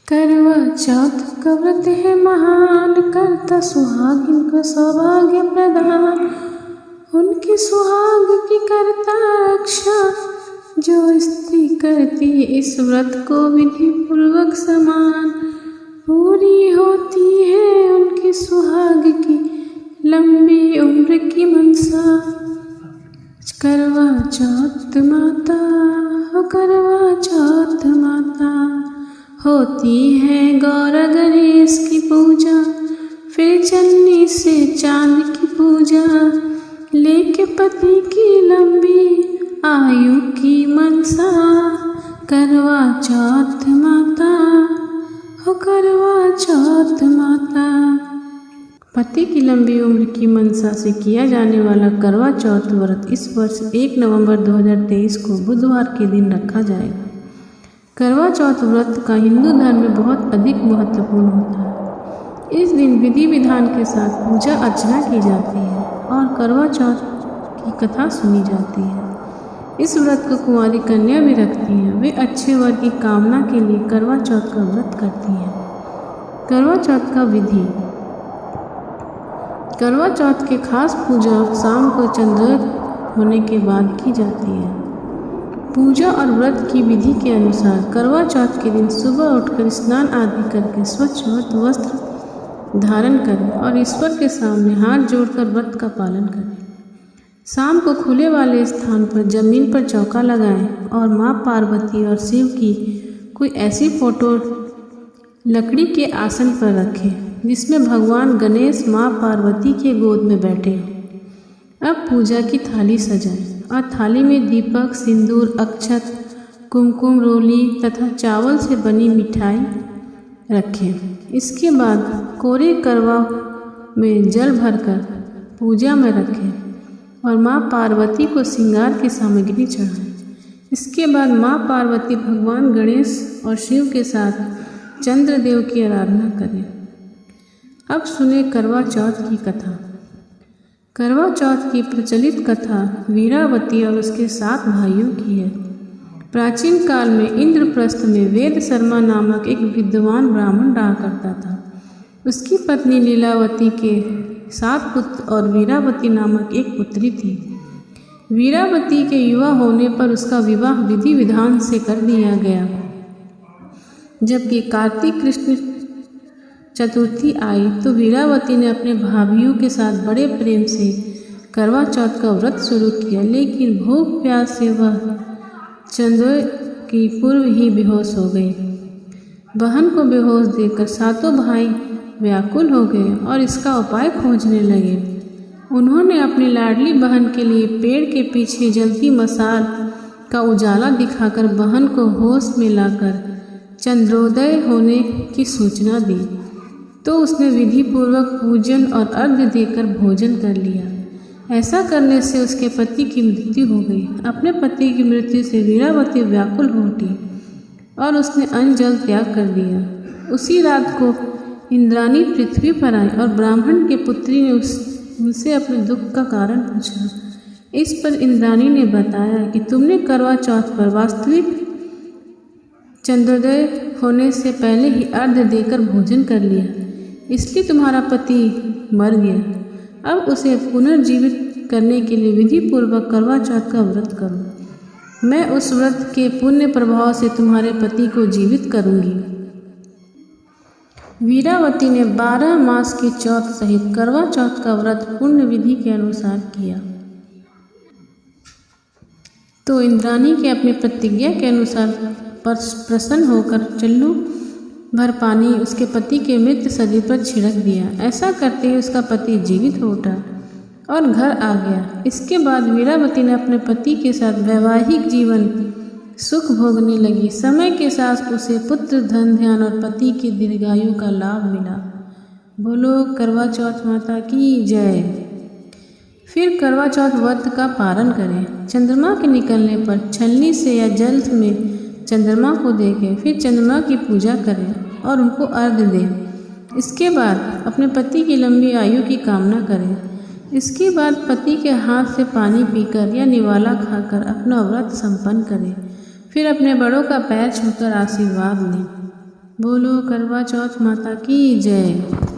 करवा चौथ का व्रत है महान, करता सुहागिन को सौभाग्य प्रदान। उनकी सुहाग की करता रक्षा, जो स्त्री करती इस व्रत को विधि पूर्वक समान। पूरी होती है उनकी सुहाग की लंबी उम्र की मनसा। करवा चौथ माता हो करवा चौथ माता, होती है गौर गणेश की पूजा। फिर चन्नी से चांद की पूजा, लेके पति की लंबी आयु की मनसा। करवा चौथ माता हो करवा चौथ माता। पति की लंबी उम्र की मनसा से किया जाने वाला करवा चौथ व्रत इस वर्ष 1 नवंबर 2023 को बुधवार के दिन रखा जाएगा। करवा चौथ व्रत का हिंदू धर्म में बहुत अधिक महत्वपूर्ण होता है। इस दिन विधि विधान के साथ पूजा अर्चना की जाती है और करवा चौथ की कथा सुनी जाती है। इस व्रत को कुंवारी कन्या भी रखती है। वे अच्छे वर की कामना के लिए करवा चौथ का व्रत करती हैं। करवा चौथ का विधि। करवा चौथ के खास पूजा शाम को चंद्रोदय होने के बाद की जाती है। पूजा और व्रत की विधि के अनुसार करवा चौथ के दिन सुबह उठकर स्नान आदि करके स्वच्छ वस्त्र धारण करें और ईश्वर के सामने हाथ जोड़कर व्रत का पालन करें। शाम को खुले वाले स्थान पर जमीन पर चौका लगाएं और माँ पार्वती और शिव की कोई ऐसी फोटो लकड़ी के आसन पर रखें जिसमें भगवान गणेश माँ पार्वती के गोद में बैठे हों। अब पूजा की थाली सजाएं और थाली में दीपक, सिंदूर, अक्षत, कुमकुम, रोली तथा चावल से बनी मिठाई रखें। इसके बाद कोरे करवा में जल भरकर पूजा में रखें और माँ पार्वती को श्रृंगार की सामग्री चढ़ाएं। इसके बाद माँ पार्वती भगवान गणेश और शिव के साथ चंद्रदेव की आराधना करें। अब सुने करवा चौथ की कथा। करवा चौथ की प्रचलित कथा वीरावती और उसके 7 भाइयों की है। प्राचीन काल में इंद्रप्रस्थ में वेद शर्मा नामक एक विद्वान ब्राह्मण रहा करता था। उसकी पत्नी लीलावती के 7 पुत्र और वीरावती नामक एक पुत्री थी। वीरावती के युवा होने पर उसका विवाह विधि विधान से कर दिया गया। जबकि कार्तिक कृष्ण चतुर्थी आई तो वीरावती ने अपने भाभियों के साथ बड़े प्रेम से करवा चौथ का व्रत शुरू किया, लेकिन भूख प्यास से वह चंद्रोदय की पूर्व ही बेहोश हो गई। बहन को बेहोश देखकर 7 भाई व्याकुल हो गए और इसका उपाय खोजने लगे। उन्होंने अपनी लाडली बहन के लिए पेड़ के पीछे जलती मशाल का उजाला दिखाकर बहन को होश में लाकर चंद्रोदय होने की सूचना दी तो उसने विधि पूर्वक पूजन और अर्घ्य देकर भोजन कर लिया। ऐसा करने से उसके पति की मृत्यु हो गई। अपने पति की मृत्यु से वीरावती व्याकुल हो उठी और उसने अन्न जल त्याग कर दिया। उसी रात को इंद्राणी पृथ्वी पर आई और ब्राह्मण के पुत्री ने उनसे अपने दुख का कारण पूछा। इस पर इंद्राणी ने बताया कि तुमने करवा चौथ पर वास्तविक चंद्रोदय होने से पहले ही अर्घ्य देकर भोजन कर लिया, इसलिए तुम्हारा पति मर गया। अब उसे पुनर्जीवित करने के लिए विधि पूर्वक करवा चौथ का व्रत करो। मैं उस व्रत के पुण्य प्रभाव से तुम्हारे पति को जीवित करूंगी। वीरावती ने 12 मास की चौथ सहित करवा चौथ का व्रत पुण्य विधि के अनुसार किया तो इंद्राणी के अपने प्रतिज्ञा के अनुसार प्रसन्न होकर चल्लू भर पानी उसके पति के मृत शरीर पर छिड़क दिया। ऐसा करते ही उसका पति जीवित हो उठा और घर आ गया। इसके बाद वीरावती ने अपने पति के साथ वैवाहिक जीवन सुख भोगने लगी। समय के साथ उसे पुत्र, धन, ध्यान और पति की दीर्घायु का लाभ मिला। बोलो करवा चौथ माता की जय। फिर करवा चौथ व्रत का पारण करें। चंद्रमा के निकलने पर छलनी से या जल में चंद्रमा को देखें, फिर चंद्रमा की पूजा करें और उनको अर्घ्य दें। इसके बाद अपने पति की लंबी आयु की कामना करें। इसके बाद पति के हाथ से पानी पीकर या निवाला खाकर अपना व्रत संपन्न करें। फिर अपने बड़ों का पैर छूकर आशीर्वाद लें। बोलो करवा चौथ माता की जय।